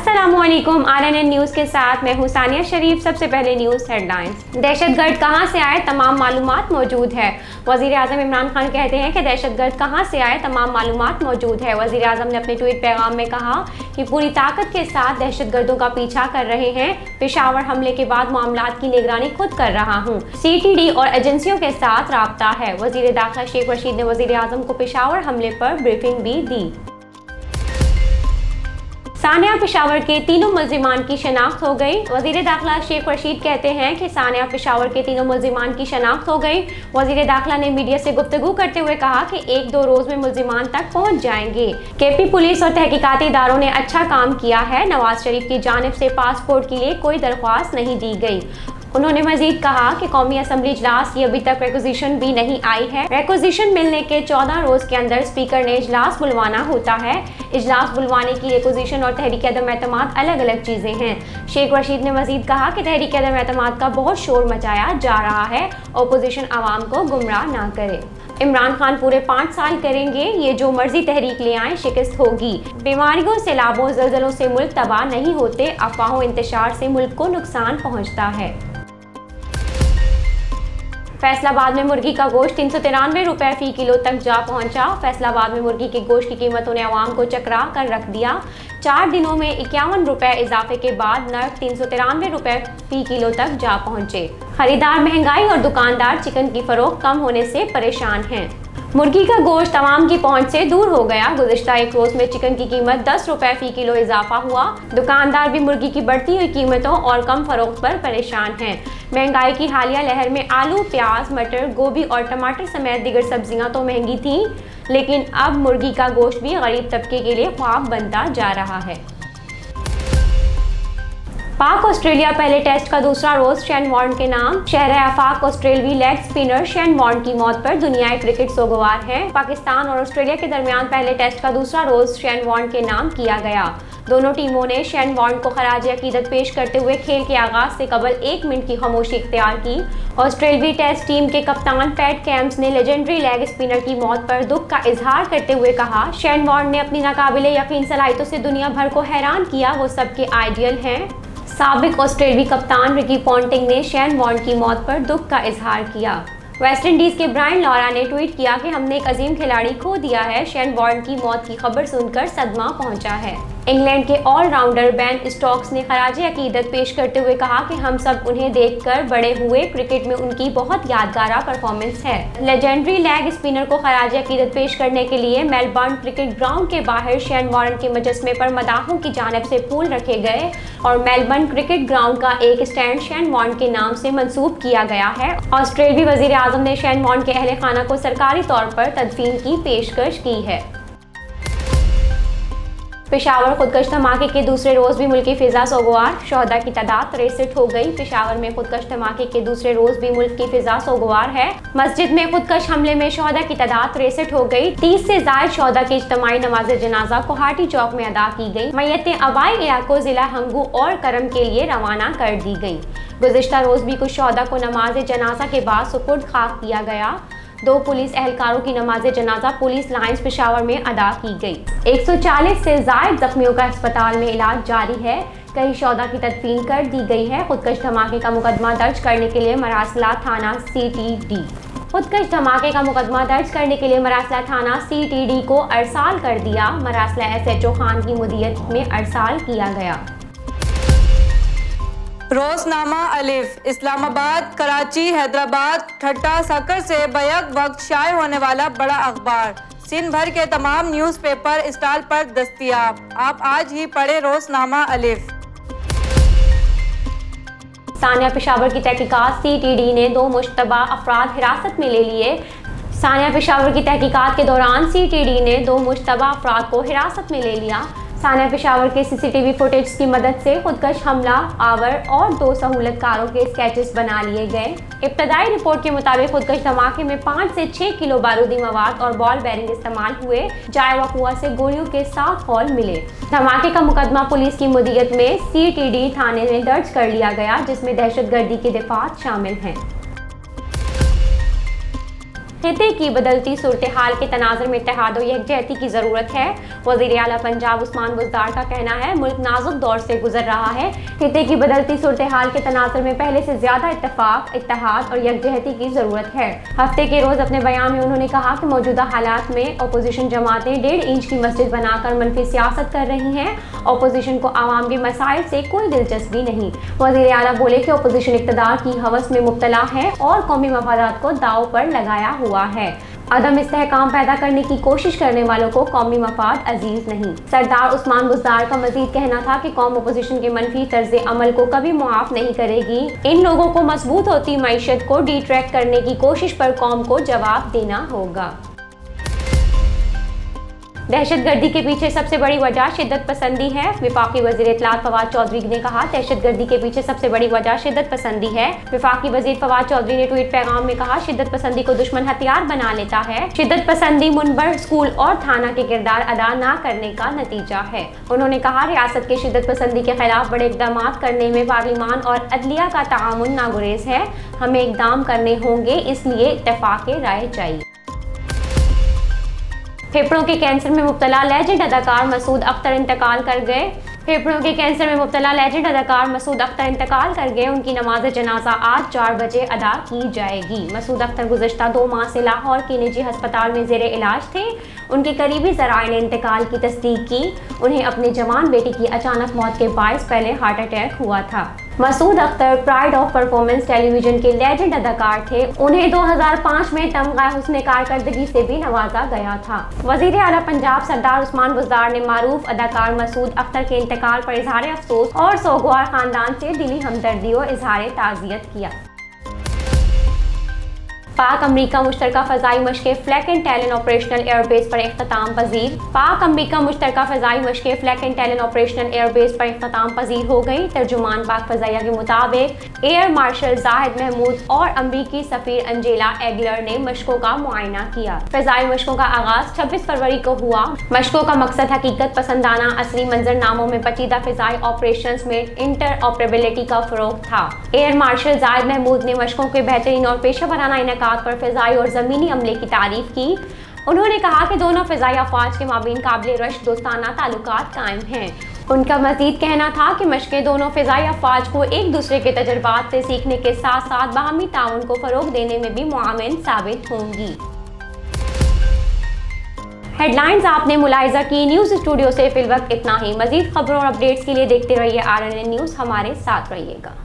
अस्सलामुअलैकुम। RNN news के साथ मैं हूं सानिया शरीफ। सबसे पहले न्यूज़ हेडलाइंस। दहशतगर्द कहां से आए, तमाम मालूमात मौजूद है। वज़ीर आज़म इमरान खान कहते हैं कि दहशतगर्द कहां से आए, तमाम मालूमात मौजूद है। वज़ीर आज़म ने अपने ट्वीट पैगाम में कहा कि पूरी ताकत के साथ दहशतगर्दों का पीछा कर रहे हैं। पेशावर हमले के बाद मामलात की निगरानी खुद कर रहा हूं। CTD और एजेंसियों के साथ राब्ता है। वज़ीर दाखिला शेख रशीद ने वज़ीर आज़म को पेशावर हमले पर ब्रीफिंग भी दी। सानिया पेशावर के तीनों मुल्जिमान की शनाख्त हो गई। वज़ीर दाखिला शेख रशीद कहते हैं कि सानिया पेशावर के तीनों मुल्जिमान की शनाख्त हो गई। वज़ीर दाखिला ने मीडिया से गुफ्तगू करते हुए कहा कि 1-2 रोज में मुल्जिमान तक पहुंच जाएंगे। KP पुलिस और तहकीकाती इदारों ने अच्छा काम किया है। नवाज शरीफ की जानिब से पासपोर्ट के लिए कोई दरख्वास्त नहीं दी गई। उन्होंने मजीद कहा कि कौमी असम्बली इजलास की अभी तक रिक्विजिशन भी नहीं आई है। रिक्विजिशन मिलने के 14 रोज के अंदर स्पीकर ने इजलास बुलवाना होता है। इजलास बुलवाने की रिक्विजिशन और तहरीक अदम एतमाद अलग अलग चीज़ें हैं। शेख रशीद ने मजीद कहा कि तहरीक अदम एतमाद का बहुत शोर मचाया जा रहा है। अपोजिशन आवाम को गुमराह ना करे। इमरान खान पूरे 5 साल करेंगे, ये जो मर्जी तहरीक ले आए शिकस्त होगी। बीमारियों, सैलाबों, ज़ल्ज़लों से मुल्क तबाह नहीं होते। अफवाहों इंतशार से मुल्क को नुकसान पहुँचता है। फैसलाबाद में मुर्गी का गोश्त 393 रुपये फ़ी किलो तक जा पहुंचा। फैसलाबाद में मुर्गी के गोश्त की कीमतों ने आवाम को चकरा कर रख दिया। 4 दिनों में 51 रुपये इजाफे के बाद नर्क 393 रुपये फ़ी किलो तक जा पहुंचे। खरीदार महंगाई और दुकानदार चिकन की फरोख्त कम होने से परेशान हैं। मुर्गी का गोश्त तमाम की पहुंच से दूर हो गया। गुज़िश्ता एक रोज़ में चिकन की कीमत 10 रुपये फ़ी किलो इजाफा हुआ। दुकानदार भी मुर्गी की बढ़ती हुई कीमतों और कम फरोख्त पर परेशान हैं। महंगाई की हालिया लहर में आलू, प्याज, मटर, गोभी और टमाटर समेत दीगर सब्जियां तो महंगी थीं, लेकिन अब मुर्गी का गोश्त भी गरीब तबके के लिए ख्वाब बनता जा रहा है। पाक ऑस्ट्रेलिया पहले टेस्ट का दूसरा रोज शेन वॉर्न के नाम। शहर आफाक ऑस्ट्रेलवी लेग स्पिनर शेन वॉर्न की मौत पर दुनियाई क्रिकेट सोगवार है। पाकिस्तान और ऑस्ट्रेलिया के दरमियान पहले टेस्ट का दूसरा रोज शेन वॉर्न के नाम किया गया। दोनों टीमों ने शेन वॉर्न को खराज अकीदत पेश करते हुए खेल के आगाज से कबल 1 मिनट की खामोशी इख्तियार की। ऑस्ट्रेलवी टेस्ट टीम के कप्तान पैट कैम्स ने लेजेंडरी लेग स्पिनर की मौत पर दुख का इजहार करते हुए कहा, शेन वॉर्न ने अपनी नाकाबिले यकीन सलाहियतों से दुनिया भर को हैरान किया। वो सबके आइडियल हैं। साबिक ऑस्ट्रेलवी कप्तान रिकी पॉन्टिंग ने शेन वॉर्न की मौत पर दुख का इजहार किया। वेस्ट इंडीज के ब्रायन लॉरा ने ट्वीट किया कि हमने एक अजीम खिलाड़ी खो दिया है। शेन वॉर्न की मौत की खबर सुनकर सदमा पहुंचा है। इंग्लैंड के ऑलराउंडर बेन स्टोक्स ने खराज अकीदत पेश करते हुए कहा कि हम सब उन्हें देखकर बड़े हुए। क्रिकेट में उनकी बहुत यादगार परफॉर्मेंस है। लेजेंडरी लेग स्पिनर को खराज अकीदत पेश करने के लिए मेलबर्न क्रिकेट ग्राउंड के बाहर शेन वॉर्न के मुजस्मे पर मदाहों की जानिब से फूल रखे गए और मेलबर्न क्रिकेट ग्राउंड का एक स्टैंड शेन वॉर्न के नाम से मंसूब किया गया है। ऑस्ट्रेलियाई वज़ीर आज़म ने शेन वॉर्न के अहले खाना को सरकारी तौर पर तदफीन की पेशकश की है। पेशावर खुदकश धमाके के दूसरे रोज भी मुल्की फिजा सोगवार। शहदा की तादाद 63 हो गई। पेशावर में खुदकश धमाके के दूसरे रोज भी मुल्क की फिजा सोगवार है। मस्जिद में खुदकश हमले में शहदा की तादाद 63 हो गई। 30 से जायद शहदा की इज्तिमाई नमाज जनाजा कोहाटी चौक में अदा की गई। मैयतें आबाई इलाकों जिला हंगू और करम के लिए रवाना कर दी गई। गुज़िश्ता रोज भी कुछ शहदा को नमाज जनाजा के बाद सुपुर्द खाक किया गया। 2 पुलिस एहलकारों की नमाज जनाजा पुलिस लाइन्स पेशावर में अदा की गई। 140 से जायद जख्मियों का अस्पताल में इलाज जारी है। कई शहदा की तदफीन कर दी गई है। खुदकश धमाके का मुकदमा दर्ज करने के लिए मरासला थाना CTD खुदकश धमाके का मुकदमा दर्ज करने के लिए मरासला थाना CTD को अरसाल कर दिया। मरासला SHO खान की मुदीयत में अरसाल किया गया। रोजनामा अलिफ इस्लामाबाद, कराची, हैदराबाद, ठट्टा, सकर से बैक वक्त शाये होने वाला बड़ा अखबार सिंध भर के तमाम न्यूज़पेपर स्टॉल पर दस्तयाब। आप आज ही पढ़े रोजनामा अलिफ। सानिया पेशावर की तहकीकात। CTD ने 2 मुश्तबा अफराद हिरासत में ले लिए। सानिया पेशावर की तहकीकात के दौरान CTD ने 2 मुश्तबा अफराद को हिरासत में ले लिया। सानिया पेशावर के CCTV फुटेज की मदद से खुदकश हमला आवर और 2 सहूलतकारों के स्केचेस बना लिए गए। इब्तदाई रिपोर्ट के मुताबिक खुदकश धमाके में 5 से 6 किलो बारूदी मवाद और बॉल बेरिंग इस्तेमाल हुए। जाए वक़ुआ से गोलियों के 7 हॉल मिले। धमाके का मुकदमा पुलिस की मुदीयत में CTD थाने में दर्ज कर लिया गया, जिसमें दहशतगर्दी के दफात शामिल हैं। खिते की बदलती सूरत हाल के तनाज़ुर में इत्तेहाद और यकजहती की ज़रूरत है। वज़ीर आला पंजाब उस्मान बुज़दार का कहना है, मुल्क नाजुक दौर से गुजर रहा है। खिते की बदलती सूरत हाल के तनाज़ुर में पहले से ज़्यादा इत्तेफाक, इत्तेहाद और यकजहती की ज़रूरत है। हफ्ते के रोज़ अपने बयान में उन्होंने कहा कि मौजूदा हालात में अपोजिशन जमातें 1.5 इंच की मस्जिद बनाकर मनफी सियासत कर रही हैं। अपोजिशन को आवाम के मसाइल से कोई दिलचस्पी नहीं। वज़ीर आला बोले कि अपोजिशन इक़्तिदार की हवस में मुब्तला है और कौमी मफादात को दाव पर लगाया हुआ है। अदम इस्तेहकाम पैदा करने की कोशिश करने वालों को कौमी मफाद अजीज नहीं। सरदार उस्मान बुज़दार का मजीद कहना था कि कौम अपोजिशन के मनफी तर्ज अमल को कभी मुआफ नहीं करेगी। इन लोगों को मजबूत होती मईशत को डिट्रैक्ट करने की कोशिश पर कौम को जवाब देना होगा। दहशतगर्दी के पीछे सबसे बड़ी वजह शिद्दत पसंदी है। वफाकी वज़ीर इत्तलात फवाद चौधरी ने कहा, दहशतगर्दी के पीछे सबसे बड़ी वजह शिद्दत पसंदी है। वफाकी वज़ीर फवाद चौधरी ने ट्वीट पैगाम में कहा, शिद्दत पसंदी को दुश्मन हथियार बना लेता है। शिद्दत पसंदी मुनबर, स्कूल और थाना के किरदार अदा न करने का नतीजा है। उन्होंने कहा, रियासत के शिद्दत पसंदी के खिलाफ बड़े इक़दाम करने में पार्लिमान और अदलिया का ताआमुन नागुरेज है। हमें इक़दाम करने होंगे, इसलिए इत्तेफाक राय चाहिए। फेफड़ों के कैंसर में मुब्तला लेजेंड अदाकार मसूद अख्तर इंतकाल कर गए। फेफड़ों के कैंसर में मुब्तला लेजेंड अदाकार मसूद अख्तर इंतकाल कर गए। उनकी नमाज जनाजा आज 4 बजे अदा की जाएगी। मसूद अख्तर गुज़श्ता 2 माह से लाहौर के निजी अस्पताल में ज़ेरे इलाज थे। उनके करीबी ज़राए ने इंतकाल की तस्दीक की। उन्हें अपने जवान बेटे की अचानक मौत के बायस पहले हार्ट अटैक हुआ था। Masood Akhtar pride of performance television के लेजेंड अदाकार थे। उन्हें 2005 में तमगा हुस्न कारकर्दगी से भी नवाजा गया था। वज़ीर आला पंजाब सरदार उस्मान बुज़दार ने मारूफ अदाकार मसूद अख्तर के इंतकाल पर इजहार अफसोस और सोगवार खानदान से दिली हमदर्दी और इजहार ताज़ियत किया। पाक अमरीका मुश्तरका फ़ज़ाई मशक़ें flag and talent operational airbase पर इख्तिताम पजीर। पाक अमरीका मुश्तरका फ़ज़ाई मशक़ें flag and talent operational airbase पर इख्तिताम पजीर हो गई। तर्जुमान पाक फ़ज़ाइया के मुताबिक एयर मार्शल जाहिद महमूद और अमरीकी सफ़ीर अंजेला एगलर ने मशक़ों का मुआयना किया। फ़ज़ाई मशक़ों का आगाज़ 26 फरवरी को हुआ। मशक़ों का मकसद हकीकत पसंदाना असली मंजरनामों में पेचीदा फ़ज़ाई ऑपरेशंस में इंटर ऑपरेबिलिटी का फ़रोग़ था। एयर मार्शल जाहिद महमूद ने मशक़ों के बेहतरीन और पेशा वराना इनेकात पर फ़ज़ाई और ज़मीनी अमले की तारीफ़ की। उन्होंने कहा कि दोनों फ़ज़ाई अफ़वाज के माबीन काबिल रश्क दोस्ताना ताल्लुकात कायम हैं। उनका मज़ीद कहना था कि मशक़ें दोनों फ़ज़ाई अफ़वाज को एक दूसरे के तजुर्बात से सीखने के साथ साथ बाहमी ताउन को फ़रोग़ देने में भी मुआविन साबित होंगी। हेडलाइंस आपने मुलाहिज़ा की। न्यूज़ स्टूडियो से फ़िलवक्त इतना ही। मज़ीद खबरों और अपडेट्स के लिए देखते रहिए RNN न्यूज़। हमारे साथ रहिएगा।